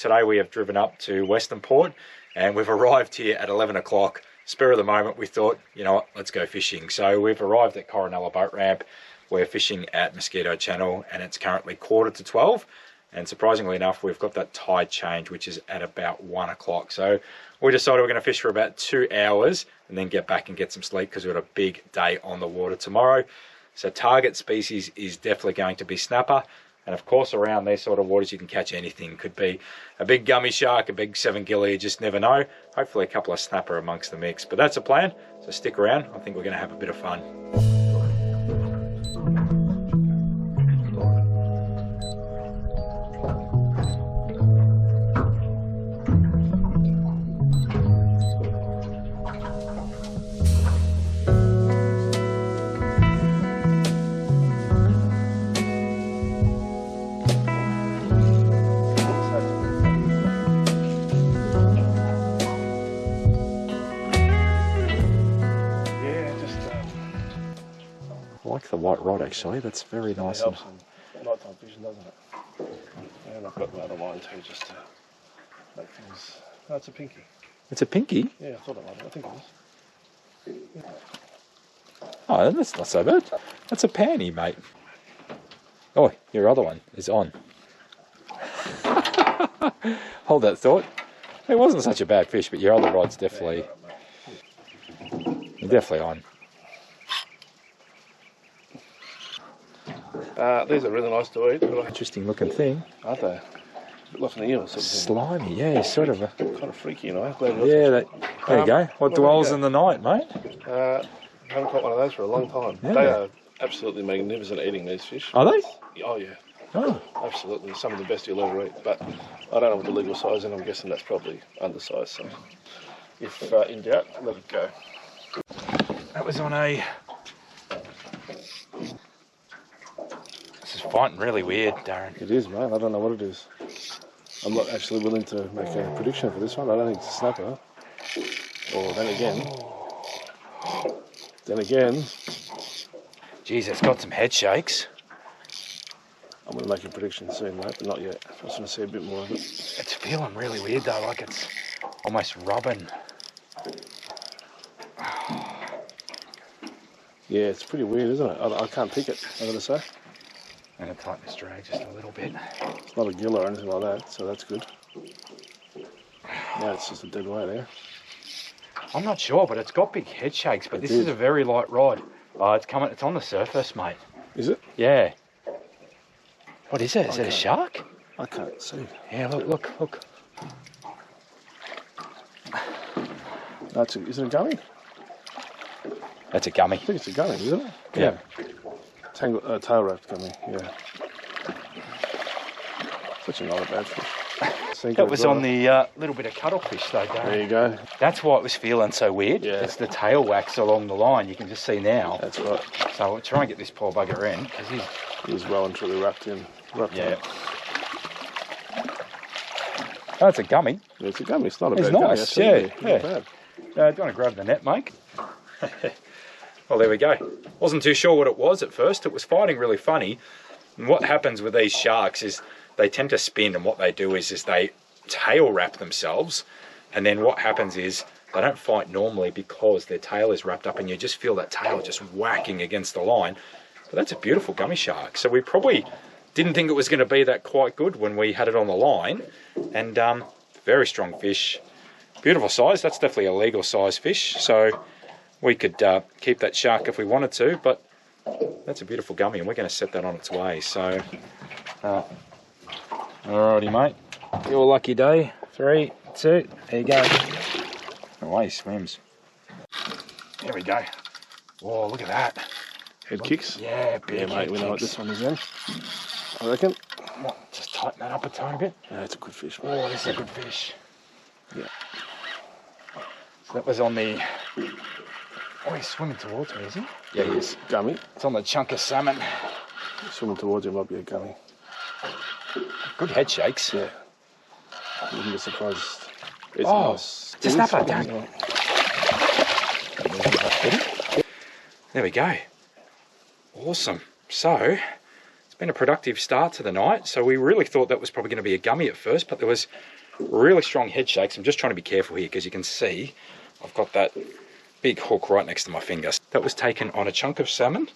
Today we have driven up to Western Port and we've arrived here at 11 o'clock. Spur of the moment, we thought, you know what, let's go fishing. So we've arrived at Coronella Boat Ramp. We're fishing at Mosquito Channel and it's currently 11:45. And surprisingly enough, we've got that tide change, which is at about 1 o'clock. So we decided we're going to fish for about 2 hours and then get back and get some sleep because we've got a big day on the water tomorrow. So target species is definitely going to be snapper. And of course, around these sort of waters, you can catch anything. Could be a big gummy shark, a big 7-giller, you just never know. Hopefully a couple of snapper amongst the mix. But that's the plan, so stick around. I think we're going to have a bit of fun. I like the white rod actually, that's very nice. It helps in nighttime fishing, doesn't it? And I've got my other line too, just to make things... Oh, it's a pinky. It's a pinky? Yeah, I thought it was. I think it was. Yeah. Oh, that's not so bad. That's a panty, mate. Oh, your other one is on. Hold that thought. It wasn't such a bad fish, but your other rod's definitely... You're definitely on. These are really nice to eat. Interesting looking thing. Aren't they? A bit like an eel or something. Slimy, yeah, sort of a... Kind of freaky, you know. Yeah, there you go. What dwells in the night, mate? Haven't caught one of those for a long time. Yeah. They are absolutely magnificent eating, these fish. Are they? Oh, yeah. Oh. Absolutely. Some of the best you'll ever eat. But I don't know what the legal size, and I'm guessing that's probably undersized. So if in doubt, let it go. That was on a... This is fighting really weird, Darren. It is, mate. I don't know what it is. I'm not actually willing to make a prediction for this one. I don't think it's a snapper. Or then again... Jeez, it's got some head shakes. I'm going to make a prediction soon, mate, but not yet. I just want to see a bit more of it. It's feeling really weird though, like it's almost rubbing. Yeah, it's pretty weird, isn't it? I can't pick it, I've got to say. I'm going to tighten this drag just a little bit. It's not a gill or anything like that, so that's good. Now it's just a dead weight there. I'm not sure, but it's got big head shakes, but this is a very light rod. It's on the surface, mate. Is it? Yeah. What is it? Is it a shark? I can't see. Yeah, look. Is it a gummy? That's a gummy. I think it's a gummy, isn't it? Yeah. Tail wrapped gummy, yeah. Such another bad fish. That was on the little bit of cuttlefish though, Darren. There you go. That's why it was feeling so weird. Yeah. It's the tail wax along the line, you can just see now. That's right. So we'll try and get this poor bugger in, because he's well and truly wrapped in. Yeah. Oh, it's a gummy. Yeah, it's a gummy, it's not a it's bad nice. gummy. Yeah. Not bad. Do you want to grab the net, mate? Well, there we go. Wasn't too sure what it was at first. It was fighting really funny. And what happens with these sharks is they tend to spin, and what they do is they tail wrap themselves, and then what happens is they don't fight normally because their tail is wrapped up, and you just feel that tail just whacking against the line. But that's a beautiful gummy shark. So we probably didn't think it was going to be that quite good when we had it on the line, and very strong fish. Beautiful size. That's definitely a legal size fish, so we could keep that shark if we wanted to, but that's a beautiful gummy, and we're going to set that on its way. So, alrighty, mate. Your lucky day. 3, 2, there you go. Away he swims. There we go. Whoa, look at that. Head kicks? Yeah, big yeah, mate, we know what this one is in. I reckon. Just tighten that up a tiny bit. Yeah, it's a good fish, mate. Oh, this is a good fish. Yeah. So that was on the... Oh, he's swimming towards me, is he? Yeah, he is. Gummy. It's on the chunk of salmon. Swimming towards him might be a gummy. Good head shakes. Yeah. Wouldn't be surprised. It's nice. Just snapper, don't. There we go. Awesome. So, it's been a productive start to the night. So we really thought that was probably going to be a gummy at first, but there was really strong head shakes. I'm just trying to be careful here because you can see I've got that big hook right next to my fingers. That was taken on a chunk of salmon.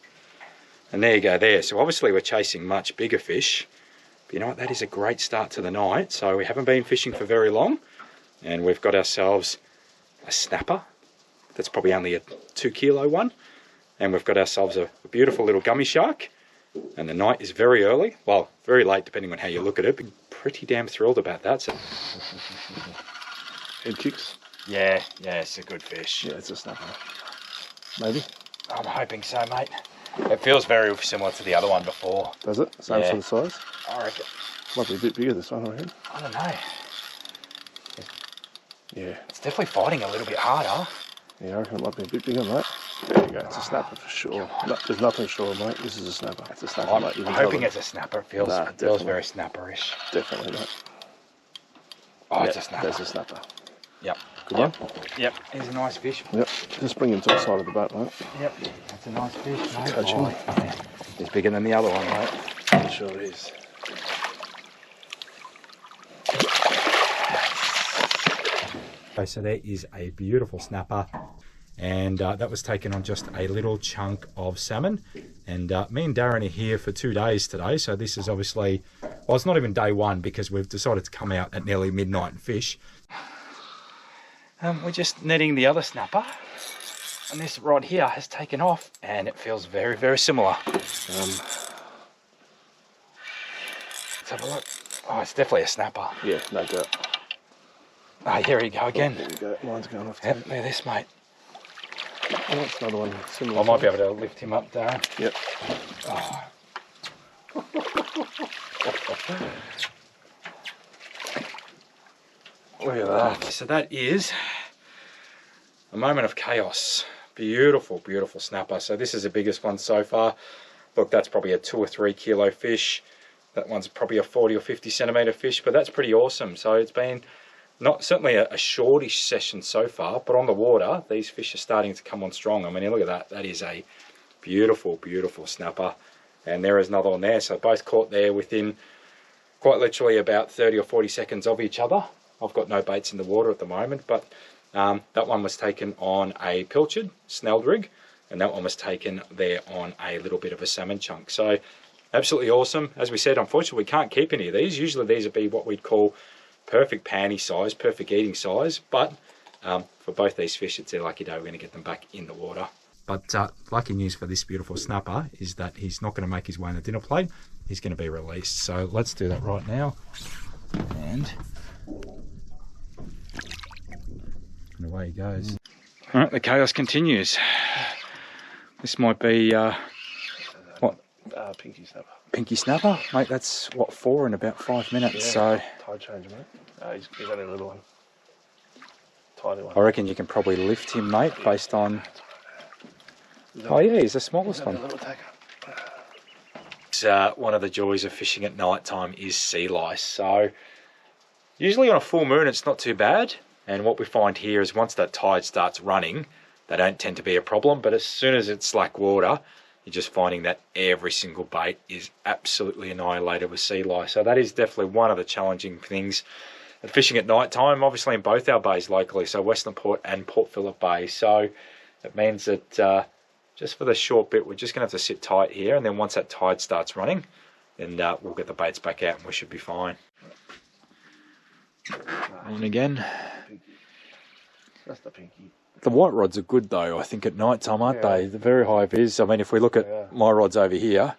And there you go there. So obviously we're chasing much bigger fish. But you know what, that is a great start to the night. So we haven't been fishing for very long. And we've got ourselves a snapper. That's probably only a 2 kilo one. And we've got ourselves a beautiful little gummy shark. And the night is very early. Well, very late depending on how you look at it. But pretty damn thrilled about that. So... Head kicks? Yeah, it's a good fish. Yeah, it's a snapper. Maybe? I'm hoping so, mate. It feels very similar to the other one before. Does it? Same sort of size? I reckon. Might be a bit bigger this one, I reckon. I don't know. Yeah. It's definitely fighting a little bit harder. Yeah, I reckon it might be a bit bigger, mate. There you go. It's a snapper for sure. No, there's nothing sure, mate. This is a snapper. It's a snapper, mate. I'm hoping it's a snapper. It feels very snapperish. Definitely, mate. Oh, it's a snapper. That's a snapper. Yep. Good one? Yep. He's a nice fish. Yep. Just bring him to the side of the boat, mate. Yep. That's a nice fish, mate. Catch him. Yeah. He's bigger than the other one, mate. I'm sure it is. Okay, so there is a beautiful snapper. And that was taken on just a little chunk of salmon. And me and Darren are here for 2 days today. So this is obviously, well, it's not even day one because we've decided to come out at nearly midnight and fish. We're just netting the other snapper. And this rod here has taken off and it feels very, very similar. Let's have a look. Oh, it's definitely a snapper. Yeah, no doubt. Ah, here we go again. There we go. Mine's going off too. Yep, look at this, mate. Oh, that's another one similar. I might be able to lift him up, Darren. Yep. Oh. Look at that. Okay, so that is a moment of chaos. Beautiful, beautiful snapper. So this is the biggest one so far. Look, that's probably a 2 or 3 kilo fish. That one's probably a 40 or 50 centimetre fish, but that's pretty awesome. So it's been not certainly a shortish session so far, but on the water, these fish are starting to come on strong. I mean, look at that. That is a beautiful, beautiful snapper. And there is another one there. So both caught there within quite literally about 30 or 40 seconds of each other. I've got no baits in the water at the moment, but that one was taken on a pilchard, snelled rig, and that one was taken there on a little bit of a salmon chunk. So absolutely awesome. As we said, unfortunately, we can't keep any of these. Usually these would be what we'd call perfect panty size, perfect eating size, but for both these fish, it's their lucky day. We're going to get them back in the water. But lucky news for this beautiful snapper is that he's not going to make his way on the dinner plate. He's going to be released. So let's do that right now. And away he goes. All right, the chaos continues. This might be, what? Pinky snapper. Pinky snapper? Mate, that's, what, 4 in about 5 minutes, Yeah, so... tide changer, mate. He's only a little one. Tiny one. I reckon you can probably lift him, mate, based on... Oh yeah, he's the smallest one. One of the joys of fishing at night time is sea lice. So usually on a full moon it's not too bad, and what we find here is once that tide starts running, they don't tend to be a problem, but as soon as it's slack water, you're just finding that every single bait is absolutely annihilated with sea lice. So that is definitely one of the challenging things at fishing at night time, obviously in both our bays locally, so Western Port and Port Phillip Bay. So it means that just for the short bit, we're just going to have to sit tight here, and then once that tide starts running, then we'll get the baits back out and we should be fine. On again. That's the pinky. The white rods are good though, I think, at night time, aren't they? They're very high vis. I mean, if we look at my rods over here,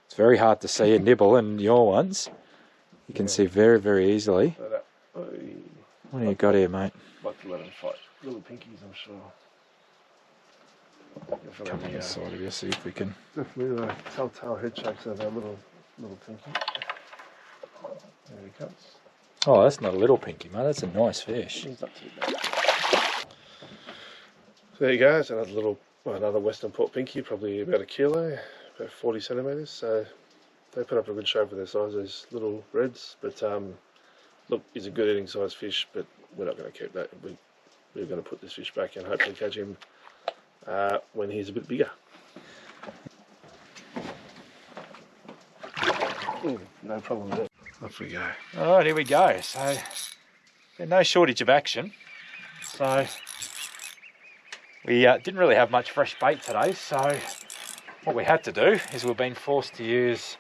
it's very hard to see a nibble, and your ones, you can see very, very easily. What do you got here, mate? Like to let them fight. Little pinkies, I'm sure. Come on the side of you, see if we can. Definitely the telltale head shakes of our little pinky. There he comes. Oh, that's not a little pinky, mate. That's a nice fish. He's not too bad. So there you go. It's another Western Port pinky, probably about 1 kilo, about 40 centimetres. So they put up a good show for their size, those little reds. But look, he's a good eating size fish, but we're not going to keep that. We're going to put this fish back and hopefully catch him when he's a bit bigger. No problem there. Off we go. All right, here we go. So, no shortage of action. So, we didn't really have much fresh bait today. So, what we had to do is we've been forced to use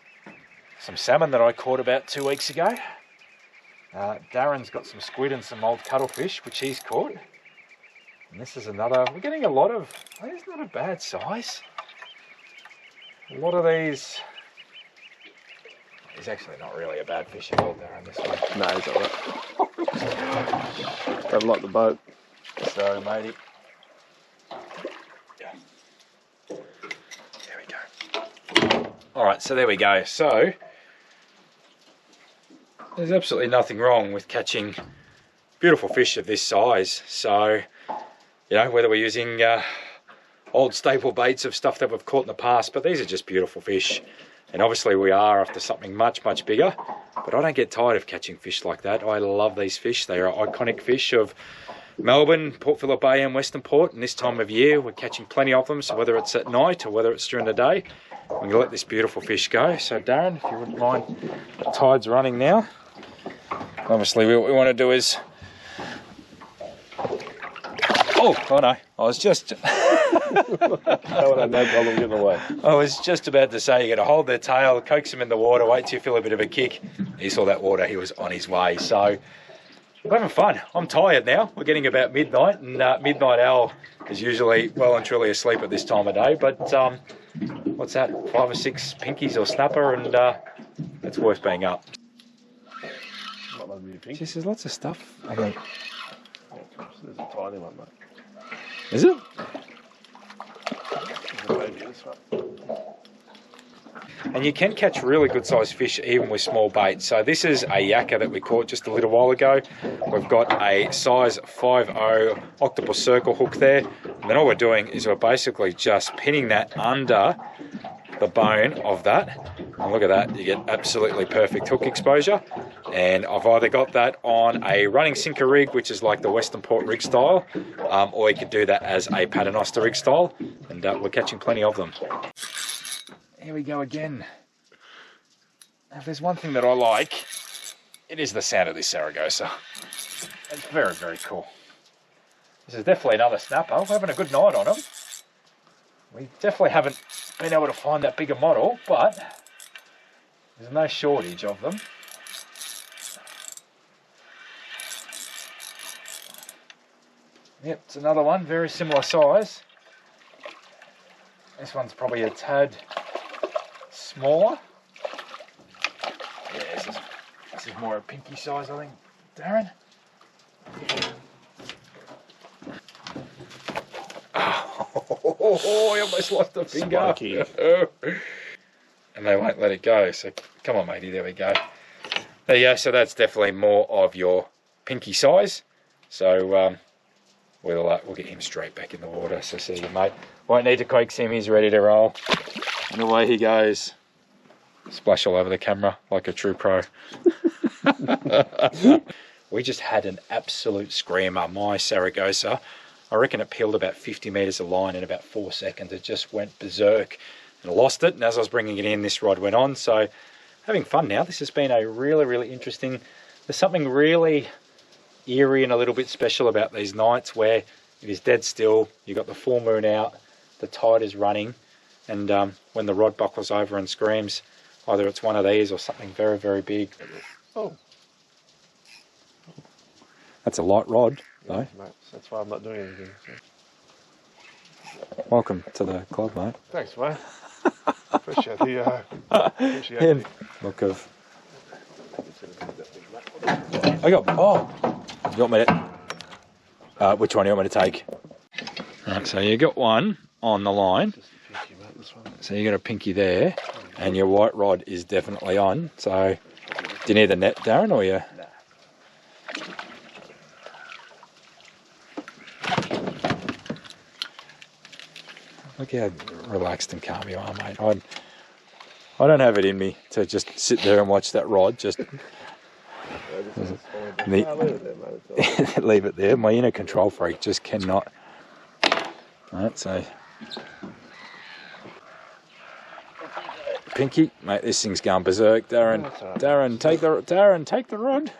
some salmon that I caught about 2 weeks ago. Darren's got some squid and some old cuttlefish, which he's caught. And this is another, we're getting a lot of, it's not a bad size. A lot of these, he's actually not really a bad fish at all, Darren, this one. No, he's alright. Don't like the boat. Sorry, matey. There we go. Alright, so there we go. So, there's absolutely nothing wrong with catching beautiful fish of this size. So, you know, whether we're using old staple baits of stuff that we've caught in the past, but these are just beautiful fish. And obviously we are after something much, much bigger, but I don't get tired of catching fish like that. I love these fish. They are iconic fish of Melbourne, Port Phillip Bay and Western Port. And this time of year, we're catching plenty of them. So whether it's at night or whether it's during the day, we're going to let this beautiful fish go. So Darren, if you wouldn't mind, the tide's running now. Obviously what we want to do is... Oh no, I was just... No problem getting away. I was just about to say, you got to hold their tail, coax them in the water, wait till you feel a bit of a kick. He saw that water, he was on his way. So, we're having fun. I'm tired now. We're getting about midnight, and midnight owl is usually well and truly asleep at this time of day. But, what's that, 5 or 6 pinkies or snapper, and it's worth being up. Just, there's lots of stuff. I mean, there's a tiny one, mate. Is it? And you can catch really good sized fish even with small bait. So this is a yakka that we caught just a little while ago. We've got a size 5.0 octopus circle hook there. And then all we're doing is we're basically just pinning that under the bone of that. And look at that, you get absolutely perfect hook exposure. And I've either got that on a running sinker rig, which is like the Western Port rig style, or you could do that as a paternoster rig style. And we're catching plenty of them. Here we go again. Now, if there's one thing that I like, it is the sound of this Saragossa. It's very, very cool. This is definitely another snapper. We're having a good night on them. We definitely haven't been able to find that bigger model, but there's no shortage of them. Yep, it's another one, very similar size. This one's probably a tad smaller. Yeah, this is more a pinky size, I think, Darren. Oh, I almost lost a finger. And they won't let it go, so come on, matey, there we go. There you go, so that's definitely more of your pinky size. So we'll get him straight back in the water. So see you, mate. Won't need to coax him, he's ready to roll. And away he goes. Splash all over the camera like a true pro. We just had an absolute screamer. My Saragossa, I reckon it peeled about 50 metres of line in about 4 seconds. It just went berserk and lost it. And as I was bringing it in, this rod went on. So having fun now. This has been a really, really interesting... There's something really eerie and a little bit special about these nights where it is dead still. You've got the full moon out. The tide is running. And when the rod buckles over and screams, either it's one of these or something very, very big. Oh. That's a light rod, though. Yeah, mate, that's why I'm not doing anything. So. Welcome to the club, mate. Thanks, mate. Appreciate the look of... I got... Oh! You want me to... which one do you want me to take? Right, so you got one on the line. Just a pinky, mate, this one. So you got a pinky there, and your white rod is definitely on. So, do you need the net, Darren, or you? Nah. Look how relaxed and calm you are, mate. I don't have it in me to just sit there and watch that rod. Just leave it there, mate. leave it there. My inner control freak just cannot. Right, so Pinky. Mate, this thing's going berserk. Darren, Darren, take the rod.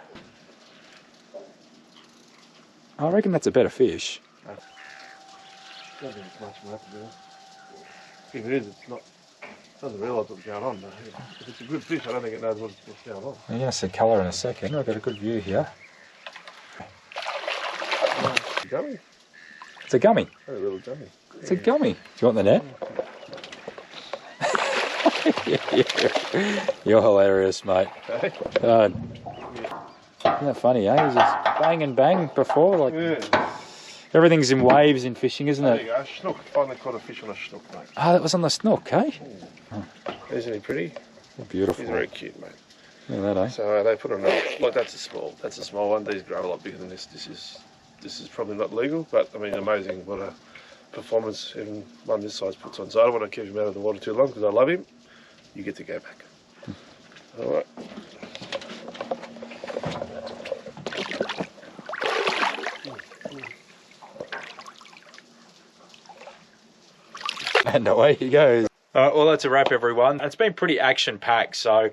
I reckon that's a better fish. I don't think it's much more to do. If it is, it's not. It doesn't realise what's going on. But if it's a good fish, I don't think it knows what's going on. You're going to see colour in a second. I've got a good view here. Gummy. It's a gummy. A little gummy. It's a gummy. Do you want the net? You're hilarious, mate. Isn't that funny, eh? He's just bang and bang before. Like, everything's in waves in fishing, isn't it? There you go. Snook. Finally caught a fish on a snook, mate. Ah, that was on the snook, eh? Isn't he pretty? Beautiful. He's very cute, mate. Look at that, eh? So they put on a, look, that's a small one. These grow a lot bigger than this. This is probably not legal, but I mean, amazing what a performance even one this size puts on. So I don't want to keep him out of the water too long because I love him. You get to go back. All right. And away he goes. Well, that's a wrap, everyone. It's been pretty action-packed, so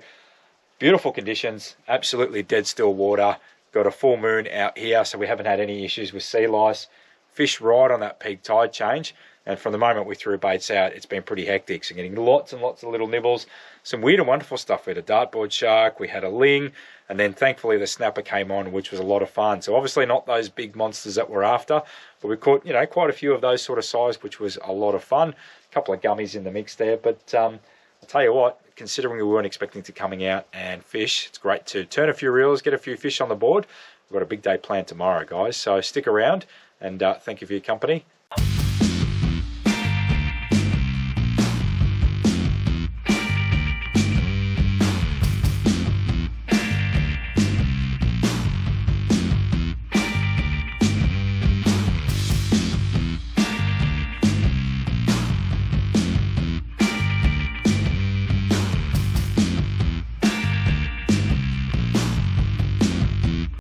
beautiful conditions, absolutely dead still water. Got a full moon out here, so we haven't had any issues with sea lice. Fish right on that peak tide change, and from the moment we threw baits out, it's been pretty hectic. So getting lots and lots of little nibbles, some weird and wonderful stuff. We had a dartboard shark, we had a ling, and then thankfully the snapper came on, which was a lot of fun. So obviously not those big monsters that we're after, but we caught, you know, quite a few of those sort of size, which was a lot of fun. A couple of gummies in the mix there, but I'll tell you what, considering we weren't expecting to coming out and fish, it's great to turn a few reels, get a few fish on the board. We've got a big day planned tomorrow, guys, so stick around, and thank you for your company.